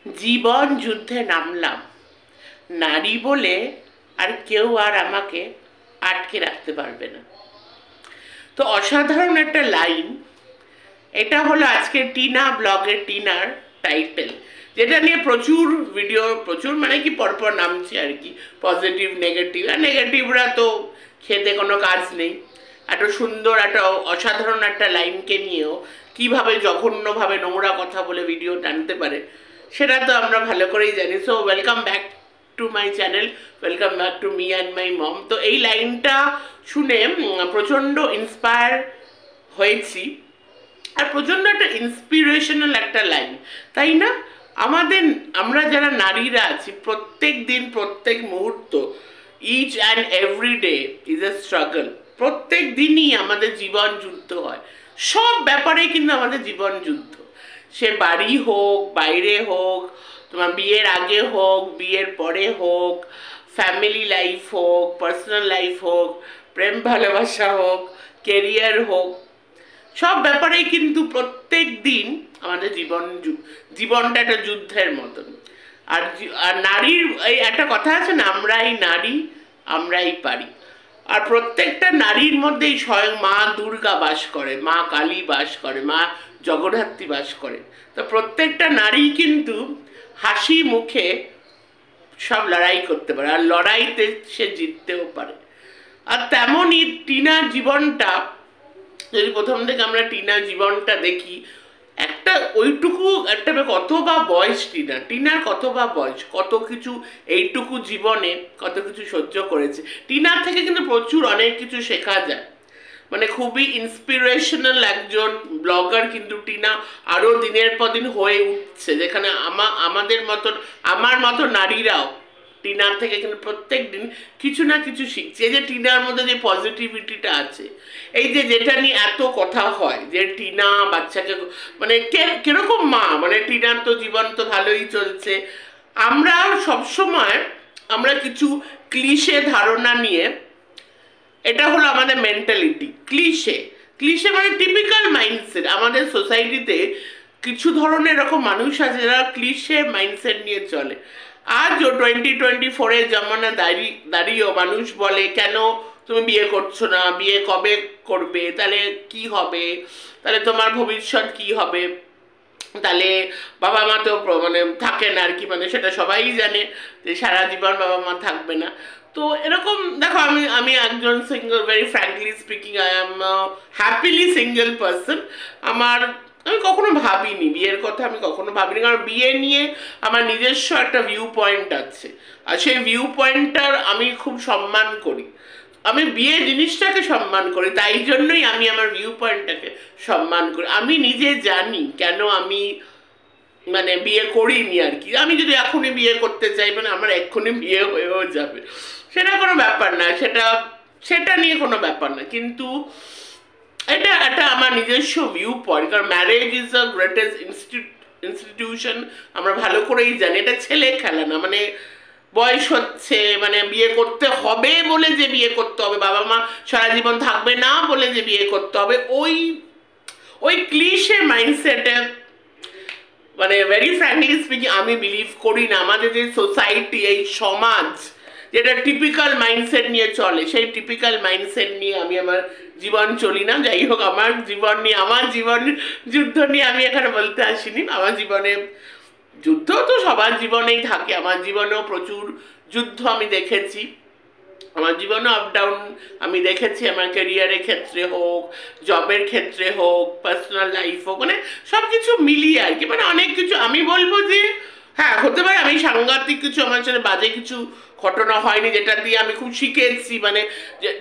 জীবন যুদ্ধে নামলাম, নারী বলে আর কেউ আর আমাকে আটকে রাখতে পারবে না। তো অসাধারণ একটা লাইন। এটা হলো আজকে টিনা ব্লগের টিনার টাইটেল, যেটা নিয়ে প্রচুর ভিডিও, প্রচুর মানে কি পরপর নামছে আর কি, পজিটিভ নেগেটিভ। আর নেগেটিভরা তো খেতে কোনো কাজ নেই। এত সুন্দর একটা অসাধারণ একটা লাইনকে নিয়েও কীভাবে জঘন্যভাবে নোংরা কথা বলে ভিডিও টানতে পারে সেটা তো আমরা ভালো করেই জানি। So welcome back to my channel, welcome back to me and my mom. তো এই লাইনটা শুনে প্রচণ্ড ইন্সপায়ার হয়েছি, আর প্রচণ্ড একটা ইন্সপিরেশনাল একটা লাইন, তাই না? আমরা যারা নারীরা আছি, প্রত্যেক দিন প্রত্যেক মুহূর্ত, each and every day is a struggle. প্রত্যেক দিনই আমাদের জীবন যুদ্ধ হয়, সব ব্যাপারে কিন্তু আমাদের জীবন যুদ্ধ। সে বাড়ি হোক, বাইরে হোক, তোমার বিয়ের আগে হোক, বিয়ের পরে হোক, ফ্যামিলি লাইফ হোক, পার্সোনাল লাইফ হোক, প্রেম ভালোবাসা হোক, কেরিয়ার হোক, সব ব্যাপারেই কিন্তু প্রত্যেক দিন আমাদের জীবনটা একটা যুদ্ধের মতন। আর নারীর এই একটা কথা আছে না, আমরাই নারী, আমরাই পারি। আর প্রত্যেকটা নারীর মধ্যেই স্বয়ং মা দুর্গা বাস করে, মা কালী বাস করে, মা জগদ্ধাত্রী বাস করে। তো প্রত্যেকটা নারী কিন্তু হাসি মুখে সব লড়াই করতে পারে, আর লড়াইতে সে জিততেও পারে। আর তেমনই টিনার জীবনটা, যদি প্রথম থেকে আমরা টিনার জীবনটা দেখি, ওইটুকু একটা কত বা বয়স টিনার কত বা বয়স, কত কিছু এইটুকু জীবনে কত কিছু সহ্য করেছে। টিনার থেকে কিন্তু প্রচুর অনেক কিছু শেখা যায়, মানে খুবই ইন্সপিরেশনাল একজন ব্লগার কিন্তু টিনা আরও দিনের পর দিন হয়ে উঠছে, যেখানে আমার মতো নারীরাও টিনার থেকে কিন্তু প্রত্যেক দিন কিছু না কিছু শিখছে। এই যে টিনার মধ্যে যে পজিটিভিটিটা আছে, এই যে যেটা নিয়ে এত কথা হয় যে টিনা বাচ্চাকে মানে কিরকম মা, মানে টিনার তো জীবন তো ভালোই চলছে। আমরা সবসময় কিছু ক্লিশে ধারণা নিয়ে, এটা হলো আমাদের মেন্টালিটি। ক্লিশে মানে টিপিক্যাল মাইন্ডসেট। আমাদের সোসাইটিতে কিছু ধরনের এরকম মানুষ আছে যারা ক্লিশে মাইন্ডসেট নিয়ে চলে। আজও 2024 জামানা দাঁড়িয়েও মানুষ বলে, কেন তুমি বিয়ে করছো না, বিয়ে কবে করবে, তাহলে কি হবে, তাহলে তোমার ভবিষ্যৎ কি হবে, তাহলে বাবা মা তো মানে থাকে না আর কি, মানে সেটা সবাই জানে যে সারা জীবন বাবা মা থাকবে না। তো এরকম দেখো, আমি একজন single, very frankly speaking, I am happily single person. আমি কখনো ভাবিনি বিয়ের কথা, আমি কখনো ভাবিনি, কারণ বিয়ে নিয়ে আমার নিজস্ব একটা ভিউ পয়েন্ট আছে, আর সেই ভিউ পয়েন্টটার আমি খুব সম্মান করি। আমি বিয়ে জিনিসটাকে সম্মান করি, তাই জন্যই আমি আমার ভিউ পয়েন্টটাকে সম্মান করি। আমি নিজে জানি কেন আমি মানে বিয়ে করিনি আর কি। আমি যদি এখনই বিয়ে করতে চাই, মানে আমার এক্ষুনি বিয়ে হয়েও যাবে, সেটা কোনো ব্যাপার না, সেটা নিয়ে কোনো ব্যাপার না। কিন্তু এটা আমার নিজস্ব ভিউ পয়েন্ট, কারণ marriage is the greatest institution, আমরা ভালো করেই জানি। এটা ছেলে খেলা না, মানে বয়স হচ্ছে মানে বিয়ে করতে হবে বলে যে বিয়ে করতে হবে, বাবা মা সারা জীবন থাকবে না বলে যে বিয়ে করতে হবে, ওই ক্লিশে মাইন্ডসেটে মানে ভেরি ফ্র্যাঙ্কলি স্পিকিং আমি বিলিভ করি না। আমাদের যে সোসাইটি, এই সমাজ যেটা টিপিক্যাল মাইন্ডসেট নিয়ে চলে, সেই টিপিক্যাল মাইন্ডসেট নিয়ে আমি আমার জীবন চলি না। যাই হোক, আমার জীবন যুদ্ধ নিয়ে আমি এখানে বলতে আসিনি। আমার জীবনে যুদ্ধ তো সবার জীবনেই থাকে, আমার জীবনেও প্রচুর যুদ্ধ আমি দেখেছি, আমার জীবনে আপ ডাউন আমি দেখেছি। আমার ক্যারিয়ারের ক্ষেত্রে হোক, জবের ক্ষেত্রে হোক, পার্সোনাল লাইফ হোক, মানে সব কিছু মিলিয়ে আর কি। মানে অনেক কিছু আমি বলবো যে হ্যাঁ হতে পারে আমি সাংঘাতিক কিছু, আমার সাথে বাজে কিছু ঘটনা হয়নি যেটা দিয়ে আমি খুব শিখেছি, মানে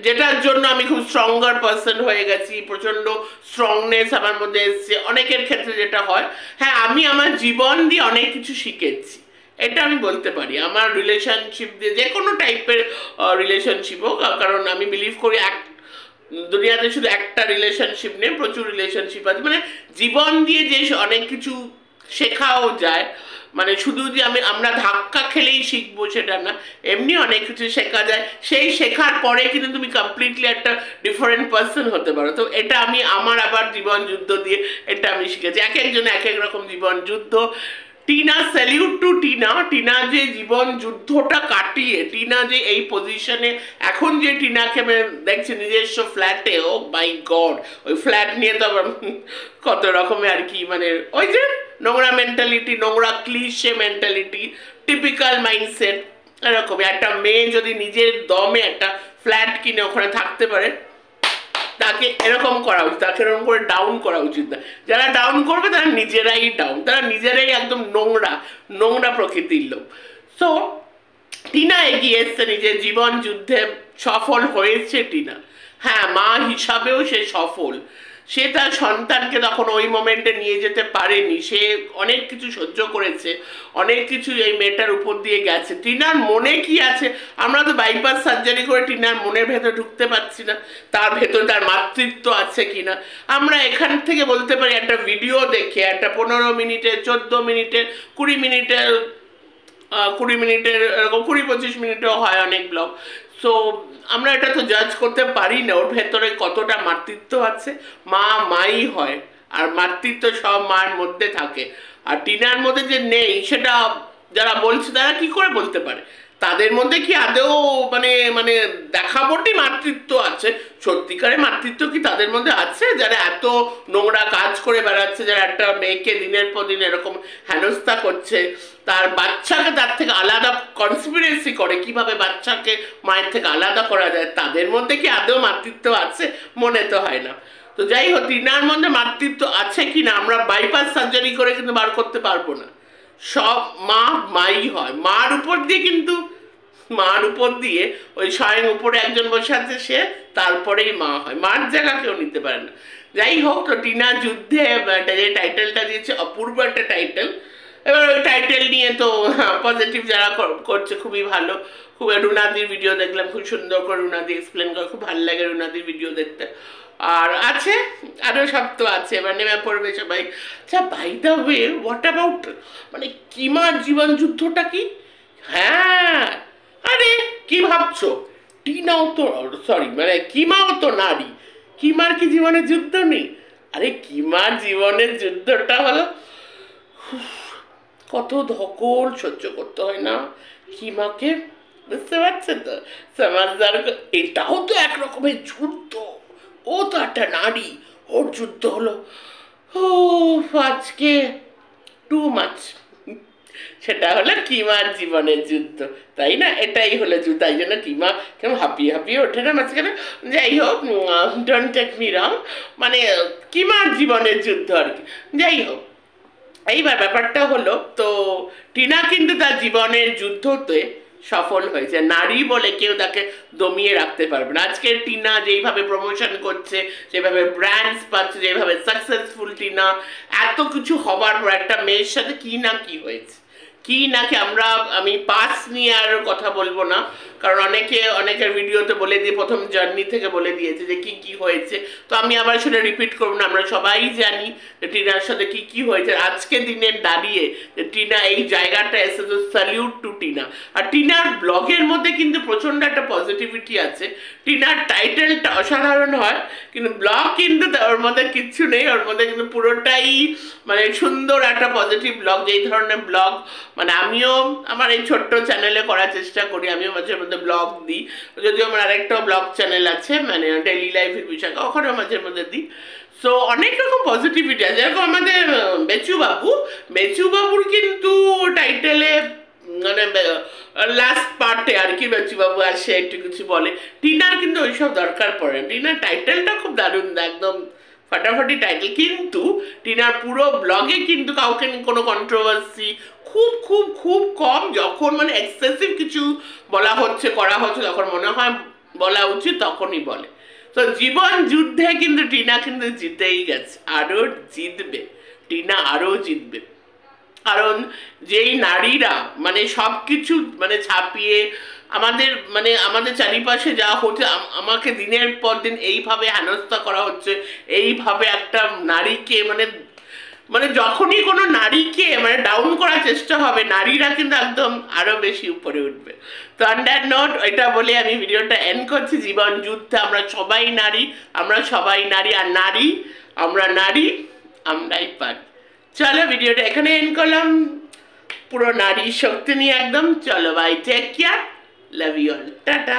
যেটার জন্য আমি খুব স্ট্রঙ্গার পার্সন হয়ে গেছি, প্রচণ্ড স্ট্রংনেস আমার মধ্যে এসছে। অনেকের ক্ষেত্রে যেটা হয়, হ্যাঁ আমি আমার জীবন দিয়ে অনেক কিছু শিখেছি, এটা আমি বলতে পারি। আমার রিলেশনশিপ দিয়ে, যে কোনো টাইপের রিলেশনশিপ হোক, কারণ আমি বিলিভ করি দুনিয়াতে শুধু একটা রিলেশনশিপ নেই, প্রচুর রিলেশনশিপ আছে। মানে জীবন দিয়ে যে অনেক কিছু শেখাও যায়, মানে শুধু যে আমরা ধাক্কা খেলেই শিখবো সেটা না, এমনি অনেক কিছু শেখা যায়। সেই শেখার পরে কিন্তু তুমি কমপ্লিটলি একটা ডিফারেন্ট পার্সন হতে পারো। তো এটা আমি আমার আবার জীবন যুদ্ধ দিয়ে এটা আমি শিখেছি। এক একজন এক এক রকম জীবন যুদ্ধ। Tina, salute to Tina. টিনা যে জীবন যুদ্ধটা কাটিয়ে টিনা যে এই পজিশনে এখন, যে টিনাকে দেখছি নিজস্ব ফ্ল্যাটে, ও মাই গড, ওই ফ্ল্যাট নিয়ে তো কত রকমের আর কি, মানে ওই যে নোংরা মেন্টালিটি, নোংরা ক্লিশে মেন্টালিটি, টিপিক্যাল মাইন্ডসেট, এরকম একটা মেয়ে যদি নিজের দমে একটা ফ্ল্যাট কিনে ওখানে থাকতে পারে, তাকে এরকম করা উচিত, তাকে এরকম করে ডাউন করা উচিত না। যারা ডাউন করবে তারা নিজেরাই ডাউন, তারা নিজেরাই একদম নোংরা নোংরা প্রকৃতির লোক। সো টিনা এগিয়ে এসছে, নিজের জীবন যুদ্ধে সফল হয়েছে টিনা। হ্যাঁ, মা হিসাবেও সে সফল। সে তার সন্তানকে তখন ওই মোমেন্টে নিয়ে যেতে পারেনি, সে অনেক কিছু সহ্য করেছে, অনেক কিছু এই মেয়েটার উপর দিয়ে গেছে। টিনার মনে কি আছে, আমরা তো বাইপাস সার্জারি করে টিনার মনের ভেতর ঢুকতে পারছি না, তার ভেতর তার মাতৃত্ব আছে কিনা। আমরা এখান থেকে বলতে পারি একটা ভিডিও দেখে, একটা 15 মিনিটের, 14 মিনিটের, 20 মিনিটের, 20 মিনিটের, এরকম 20-25 মিনিটেও হয় অনেক ব্লগ। সো আমরা এটা তো জাজ করতে পারি না ওর ভেতরে কতটা মাতৃত্ব আছে। মা মাই হয়, আর মাতৃত্ব সব মায়ের মধ্যে থাকে। আর টিনার মধ্যে যে নেই, সেটা যারা বলছে তারা কি করে বলতে পারে? তাদের মধ্যে কি আদৌ মানে মানে দেখাবটি মাতৃত্ব আছে? সত্যিকারের মাতৃত্ব কি তাদের মধ্যে আছে, যারা এত নোংরা কাজ করে বেড়াচ্ছে, যারা একটা মেয়েকে দিনের পর দিন এরকম হেনস্থা করছে, তার বাচ্চাকে তার থেকে আলাদা কনস্পিরেসি করে কিভাবে বাচ্চাকে মায়ের থেকে আলাদা করা যায়? তাদের মধ্যে কি আদৌ মাতৃত্ব আছে? মনে তো হয় না। তো যাই হোক, টিনার মধ্যে মাতৃত্ব আছে কিনা আমরা বাইপাস সার্জারি করে কিন্তু বার করতে পারবো না। সব মা মাই হয়, মার উপর দিয়ে কিন্তু, মার উপর দিয়ে ওই স্বয়ং উপরে একজন বসে আছে, সে তারপরেই মা হয়, মার জায়গা কেউ নিতে পারে না। যাই হোক, তো টিনা যুদ্ধে যে টাইটেলটা দিয়েছে, অপূর্ব একটা টাইটেল। এবার ওই টাইটেল নিয়ে তো পজিটিভ যারা করছে খুবই ভালো। খুব রুনাদির ভিডিও দেখলাম, খুব সুন্দর করে রুনাদি এক্সপ্লেন করে, খুব ভালো লাগে রুনাদির ভিডিও দেখতে। আর আছে আরও সব তো আছে, এবার নেমে পড়বে সবাই। আচ্ছা, by the way, what about মানে কিমার জীবন যুদ্ধটা কি? হ্যাঁ, আরে কি ভাবছো, টিনাও তো, সরি মানে কিমাও তো নারী, কিমার কি জীবনের যুদ্ধ নেই? আরে কিমার জীবনের যুদ্ধটা হলো, কত ধকল সহ্য করতে হয় না কিমাকে, বুঝতে পারছেন তো? সমাজদার, এটাও তো এক রকমের যুদ্ধ, ও তো একটা নারী, ওর যুদ্ধ হলো ও আজকে টু মাচ। সেটা হলো কিমার জীবনের যুদ্ধ, তাই না? এটাই হলো যুদ্ধ। তাই জন্য কিমা কেমন হাঁপিয়ে হাঁপিয়ে ওঠে না মাঝখানে। যাই হোক, ডোন্ট টেক মি রং, মানে কিমার জীবনের যুদ্ধ আর কি। যাই হোক, এইবার ব্যাপারটা হলো, তো টিনা কিন্তু তার জীবনের যুদ্ধতে সফল হয়েছে। নারী বলে কেউ তাকে দমিয়ে রাখতে পারবে না। আজকে টিনা যেইভাবে প্রমোশন করছে, যেভাবে ব্র্যান্ডস পাচ্ছে, যেভাবে সাকসেসফুল টিনা, এত কিছু হবার পর একটা মেয়ের সাথে কি না কি হয়েছে, কি নাকি আমি পাস নিয়ে আর কথা বলবো না, কারণ অনেকের ভিডিওতে বলে দিয়ে, প্রথম জার্নি থেকে বলে দিয়েছে যে কি কি হয়েছে। তো আমি আবার সেটা রিপিট করবো না, আমরা সবাই জানি যে টিনার সাথে কি কি হয়েছে। আজকে দিনে দাঁড়িয়ে যে টিনা এই জায়গাটা এসে, তো স্যালিউট টু টিনা। আর টিনার ব্লগের মধ্যে কিন্তু প্রচণ্ড একটা পজিটিভিটি আছে। টিনার টাইটেলটা অসাধারণ হয়, কিন্তু ব্লগ কিন্তু ওর মধ্যে কিচ্ছু নেই, ওর মধ্যে কিন্তু পুরোটাই মানে সুন্দর একটা পজিটিভ ব্লগ। যেই ধরনের ব্লগ মানে আমিও আমার এই ছোট্ট চ্যানেলে করার চেষ্টা করি, আমিও মাঝে মধ্যে ব্লগ দিই, যদিও আমার আরেকটাও ব্লগ চ্যানেল আছে, মানে ডেইলি লাইফের বিষয়, ওখানেও মাঝে মধ্যে দিই। সো অনেক রকম পজিটিভিটি আছে। যেরকম আমাদের বেচু বাবুর কিন্তু টাইটেলে মানে লাস্ট পার্টে আর কি বেচুবাবু আসে, একটু কিছু বলে। টিনার কিন্তু ওইসব দরকার পড়ে না। টিনার টাইটেলটা খুব দারুণ, একদম ফাটাফাটি টাইটেল, কিন্তু টিনার পুরো ব্লগে কিন্তু কাউকে কোনো কন্ট্রোভার্সি খুব খুব খুব কম। যখন মানে এক্সেসিভ কিছু বলা হচ্ছে, করা হচ্ছে, তখন মনে হয় বলা উচিত, তখনই বলে। তো জীবন যুদ্ধে কিন্তু টিনা কিন্তু জিতেই গেছে, আরও জিতবে টিনা, আরও জিতবে। কারণ যেই নারীরা মানে সব কিছু মানে ছাপিয়ে আমাদের চারিপাশে যা হচ্ছে, আমাকে দিনের পর দিন এইভাবে হেনস্থা করা হচ্ছে, এইভাবে একটা নারীকে মানে যখনই কোনো নারীকে মানে ডাউন করার চেষ্টা হবে, নারীরা কিন্তু একদম আরো বেশি উপরে উঠবে। তো অন দ্যাট নোট, এটা বলে আমি ভিডিওটা এন্ড করছি। জীবন যুদ্ধে আমরা সবাই নারী, আর নারী আমরাই পারি। চলো, ভিডিওটা এখানে এন্ড করলাম। পুরো নারী শক্তি নিয়ে একদম। চলো bye, take care, love you all, tata.